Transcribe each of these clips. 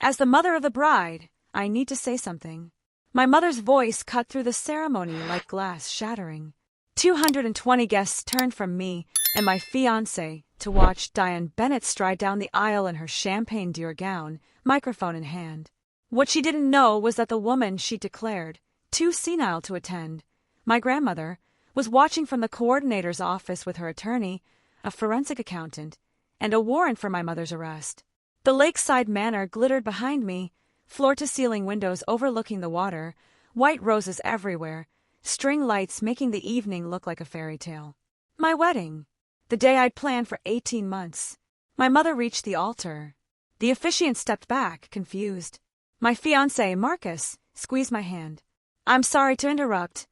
As the mother of the bride, I need to say something. My mother's voice cut through the ceremony like glass shattering. 220 guests turned from me and my fiancé to watch Diane Bennett stride down the aisle in her champagne Dior gown, microphone in hand. What she didn't know was that the woman she declared too senile to attend, my grandmother, was watching from the coordinator's office with her attorney, a forensic accountant, and a warrant for my mother's arrest. The lakeside manor glittered behind me, floor-to-ceiling windows overlooking the water, white roses everywhere, string lights making the evening look like a fairy tale. My wedding. The day I'd planned for 18 months. My mother reached the altar. The officiant stepped back, confused. My fiancé, Marcus, squeezed my hand. "I'm sorry to interrupt,"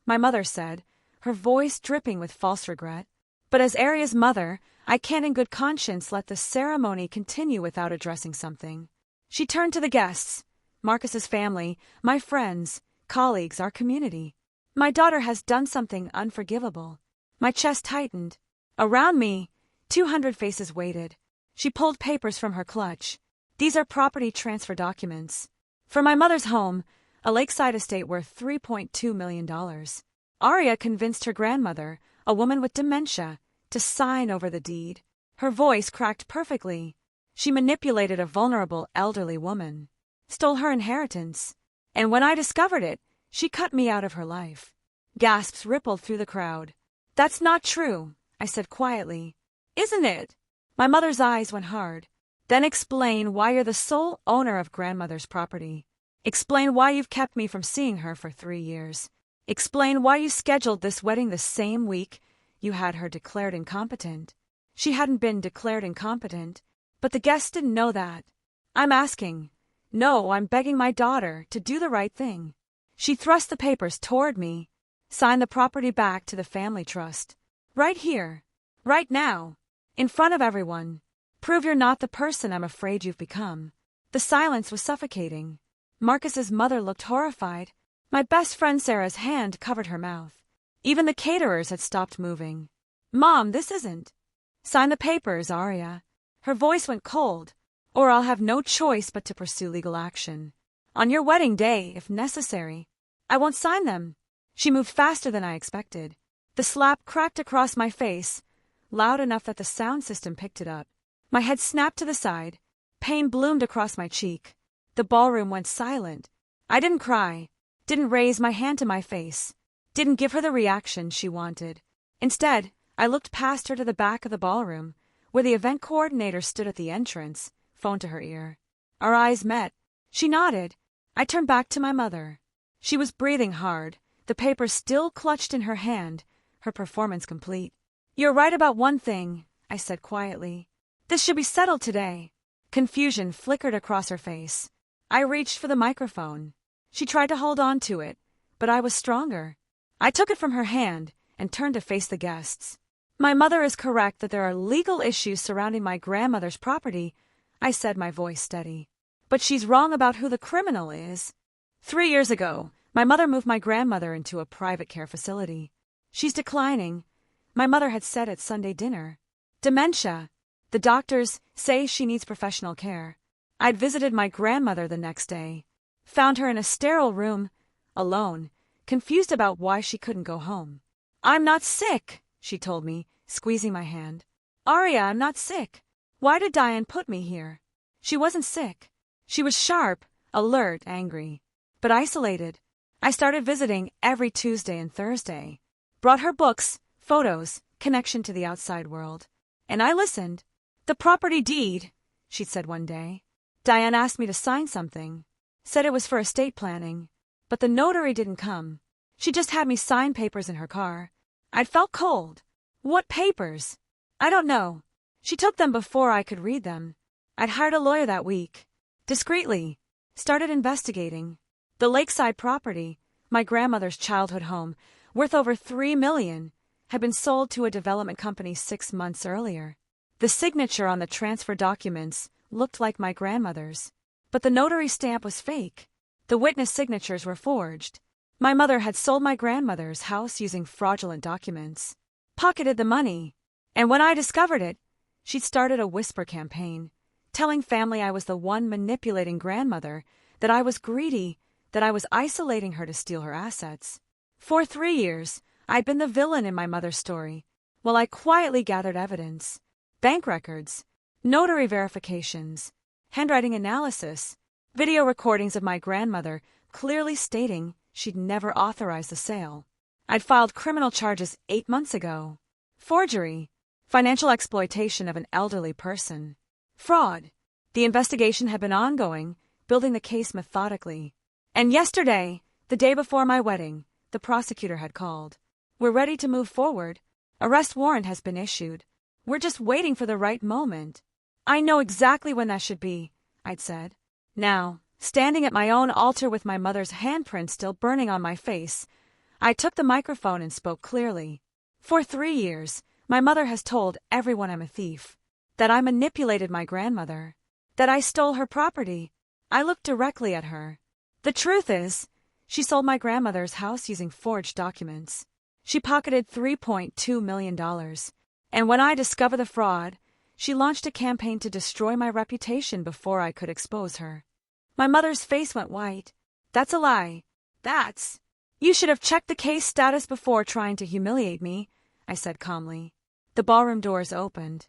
my mother said, her voice dripping with false regret. "But as Aria's mother, I can't in good conscience let the ceremony continue without addressing something." She turned to the guests, Marcus's family, my friends, colleagues, our community. "My daughter has done something unforgivable." My chest tightened. Around me, 200 faces waited. She pulled papers from her clutch. "These are property transfer documents. For my mother's home, a lakeside estate worth $3.2 million. Aria convinced her grandmother, a woman with dementia, to sign over the deed. Her voice cracked perfectly. She manipulated a vulnerable elderly woman, stole her inheritance, and when I discovered it, she cut me out of her life." Gasps rippled through the crowd. "That's not true," I said quietly. "Isn't it?" My mother's eyes went hard. "Then explain why you're the sole owner of grandmother's property. Explain why you've kept me from seeing her for 3 years. Explain why you scheduled this wedding the same week you had her declared incompetent." She hadn't been declared incompetent, but the guests didn't know that. "I'm asking. No, I'm begging my daughter to do the right thing." She thrust the papers toward me. "Sign the property back to the family trust. Right here. Right now. In front of everyone. Prove you're not the person I'm afraid you've become." The silence was suffocating. Marcus's mother looked horrified. My best friend Sarah's hand covered her mouth. Even the caterers had stopped moving. "Mom, this isn't." "Sign the papers, Aria." Her voice went cold. "Or I'll have no choice but to pursue legal action. On your wedding day, if necessary." "I won't sign them." She moved faster than I expected. The slap cracked across my face, loud enough that the sound system picked it up. My head snapped to the side. Pain bloomed across my cheek. The ballroom went silent. I didn't cry, didn't raise my hand to my face, didn't give her the reaction she wanted. Instead, I looked past her to the back of the ballroom, where the event coordinator stood at the entrance, phone to her ear. Our eyes met. She nodded. I turned back to my mother. She was breathing hard, the paper still clutched in her hand, her performance complete. "You're right about one thing," I said quietly. "This should be settled today." Confusion flickered across her face. I reached for the microphone. She tried to hold on to it, but I was stronger. I took it from her hand and turned to face the guests. "My mother is correct that there are legal issues surrounding my grandmother's property," I said, my voice steady. "But she's wrong about who the criminal is. 3 years ago, my mother moved my grandmother into a private care facility. She's declining," my mother had said at Sunday dinner. "Dementia. The doctors say she needs professional care." I'd visited my grandmother the next day, found her in a sterile room, alone, confused about why she couldn't go home. "I'm not sick," she told me, squeezing my hand. "Aria, I'm not sick. Why did Diane put me here?" She wasn't sick. She was sharp, alert, angry, but isolated. I started visiting every Tuesday and Thursday. Brought her books, photos, connection to the outside world. And I listened. "The property deed," she'd said one day. "Diane asked me to sign something. Said it was for estate planning. But the notary didn't come. She just had me sign papers in her car. I'd felt cold. What papers? I don't know. She took them before I could read them. I'd hired a lawyer that week. Discreetly. Started investigating. The lakeside property, my grandmother's childhood home, worth over $3 million, had been sold to a development company 6 months earlier. The signature on the transfer documents looked like my grandmother's, but the notary stamp was fake. The witness signatures were forged. My mother had sold my grandmother's house using fraudulent documents, pocketed the money, and when I discovered it, she'd started a whisper campaign, telling family I was the one manipulating grandmother, that I was greedy, that I was isolating her to steal her assets. For 3 years, I'd been the villain in my mother's story, while I quietly gathered evidence, bank records, notary verifications, handwriting analysis, video recordings of my grandmother clearly stating she'd never authorized the sale. I'd filed criminal charges 8 months ago. Forgery, financial exploitation of an elderly person, fraud. The investigation had been ongoing, building the case methodically. And yesterday, the day before my wedding, the prosecutor had called. We're ready to move forward. Arrest warrant has been issued. We're just waiting for the right moment. I know exactly when that should be, I'd said. Now, standing at my own altar with my mother's handprint still burning on my face, I took the microphone and spoke clearly. For 3 years, my mother has told everyone I'm a thief, that I manipulated my grandmother, that I stole her property. I looked directly at her. The truth is, she sold my grandmother's house using forged documents. She pocketed $3.2 million. And when I discovered the fraud, she launched a campaign to destroy my reputation before I could expose her. My mother's face went white. That's a lie. You should have checked the case status before trying to humiliate me, I said calmly. The ballroom doors opened.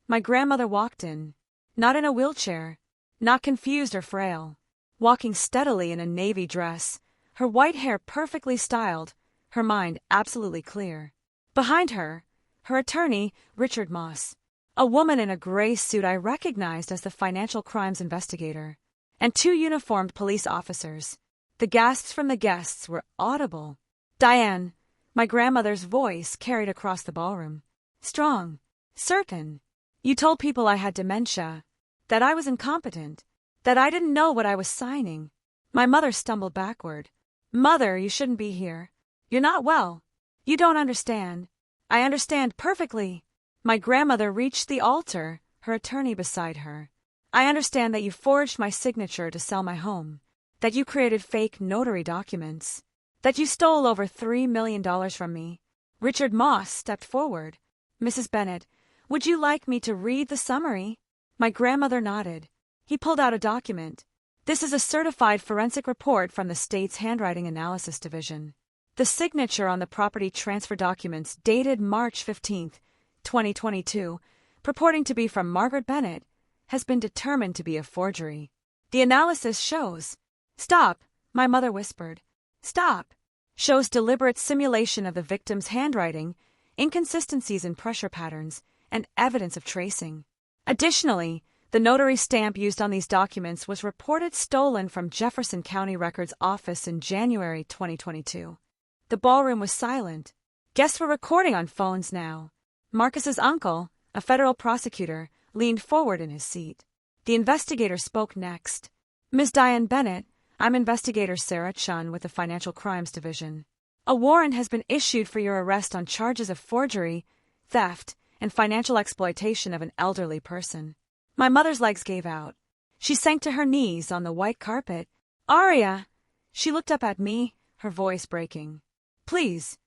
My grandmother walked in, not in a wheelchair, not confused or frail, walking steadily in a navy dress, her white hair perfectly styled, her mind absolutely clear. Behind her, her attorney, Richard Moss, a woman in a gray suit I recognized as the financial crimes investigator, and 2 uniformed police officers. The gasps from the guests were audible. Diane, my grandmother's voice carried across the ballroom. Strong, certain. You told people I had dementia, that I was incompetent, that I didn't know what I was signing. My mother stumbled backward. Mother, you shouldn't be here. You're not well. You don't understand. I understand perfectly. My grandmother reached the altar, her attorney beside her. I understand that you forged my signature to sell my home, that you created fake notary documents, that you stole over $3 million from me. Richard Moss stepped forward. Mrs. Bennett, would you like me to read the summary? My grandmother nodded. He pulled out a document. This is a certified forensic report from the state's handwriting analysis division. The signature on the property transfer documents dated March 15, 2022, purporting to be from Margaret Bennett, has been determined to be a forgery. The analysis shows... Stop, my mother whispered. Stop. Shows deliberate simulation of the victim's handwriting, inconsistencies in pressure patterns, and evidence of tracing. Additionally, the notary stamp used on these documents was reported stolen from Jefferson County Records Office in January 2022. The ballroom was silent. Guests were recording on phones now. Marcus's uncle, a federal prosecutor, leaned forward in his seat. The investigator spoke next. Ms. Diane Bennett, I'm Investigator Sarah Chun with the Financial Crimes Division. A warrant has been issued for your arrest on charges of forgery, theft, and financial exploitation of an elderly person. My mother's legs gave out. She sank to her knees on the white carpet. Aria! She looked up at me, her voice breaking. Please,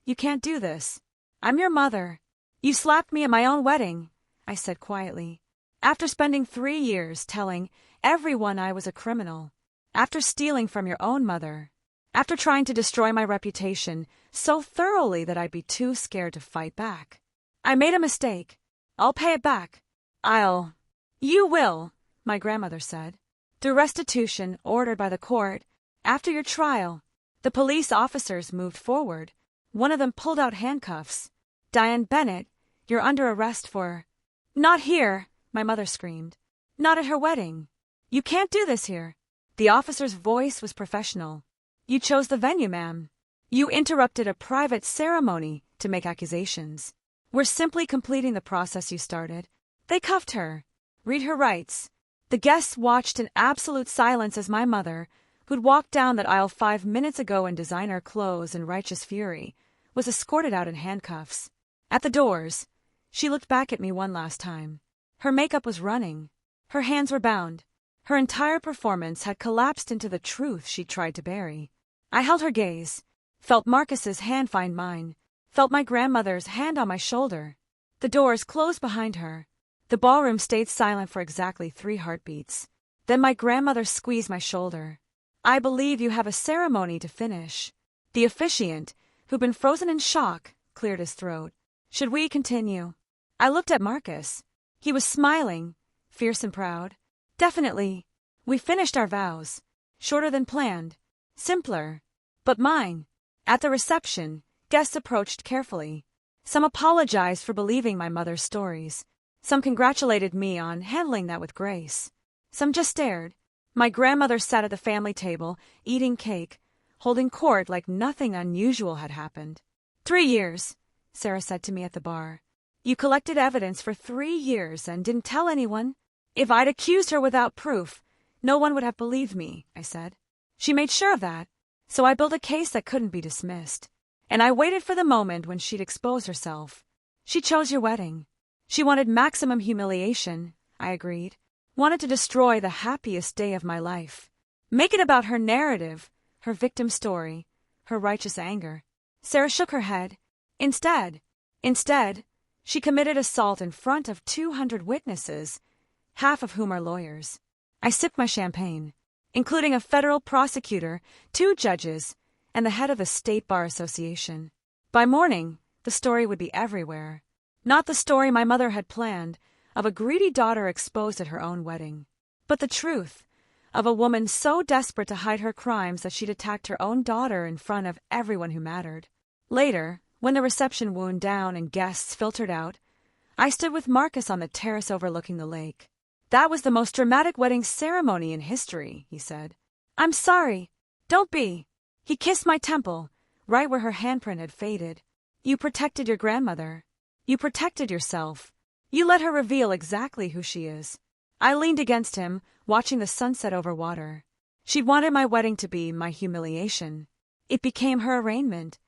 you can't do this. I'm your mother. You slapped me at my own wedding, I said quietly. After spending 3 years telling everyone I was a criminal. After stealing from your own mother. After trying to destroy my reputation so thoroughly that I'd be too scared to fight back. I made a mistake. I'll pay it back. You will, my grandmother said. Through restitution ordered by the court, after your trial, the police officers moved forward. One of them pulled out handcuffs. Diane Bennett, you're under arrest for... Not here, my mother screamed. Not at her wedding. You can't do this here. The officer's voice was professional. You chose the venue, ma'am. You interrupted a private ceremony to make accusations. We're simply completing the process you started. They cuffed her. Read her rights. The guests watched in absolute silence as my mother, who'd walked down that aisle 5 minutes ago in designer clothes and righteous fury, was escorted out in handcuffs. At the doors, she looked back at me one last time. Her makeup was running. Her hands were bound. Her entire performance had collapsed into the truth she tried to bury. I held her gaze, felt Marcus's hand find mine, felt my grandmother's hand on my shoulder. The doors closed behind her. The ballroom stayed silent for exactly 3 heartbeats. Then my grandmother squeezed my shoulder. "I believe you have a ceremony to finish." The officiant, who'd been frozen in shock, cleared his throat. "Should we continue?" I looked at Marcus. He was smiling, fierce and proud. "Definitely." We finished our vows. Shorter than planned. Simpler. But mine. At the reception, guests approached carefully. Some apologized for believing my mother's stories. Some congratulated me on handling that with grace. Some just stared. My grandmother sat at the family table, eating cake, holding court like nothing unusual had happened. 3 years, Sarah said to me at the bar. "You collected evidence for 3 years and didn't tell anyone?" "If I'd accused her without proof, no one would have believed me," I said. "She made sure of that, so I built a case that couldn't be dismissed. And I waited for the moment when she'd expose herself. She chose your wedding. She wanted maximum humiliation," I agreed. "Wanted to destroy the happiest day of my life. Make it about her narrative, her victim story, her righteous anger." Sarah shook her head. Instead, she committed assault in front of 200 witnesses, half of whom are lawyers. I sipped my champagne, including a federal prosecutor, 2 judges, and the head of the State Bar Association. By morning, the story would be everywhere. Not the story my mother had planned, of a greedy daughter exposed at her own wedding, but the truth of a woman so desperate to hide her crimes that she'd attacked her own daughter in front of everyone who mattered. Later, when the reception wound down and guests filtered out, I stood with Marcus on the terrace overlooking the lake. "That was the most dramatic wedding ceremony in history," he said. "I'm sorry. Don't be." He kissed my temple, right where her handprint had faded. "You protected your grandmother. You protected yourself. You let her reveal exactly who she is." I leaned against him, watching the sunset over water. She'd wanted my wedding to be my humiliation. It became her arraignment.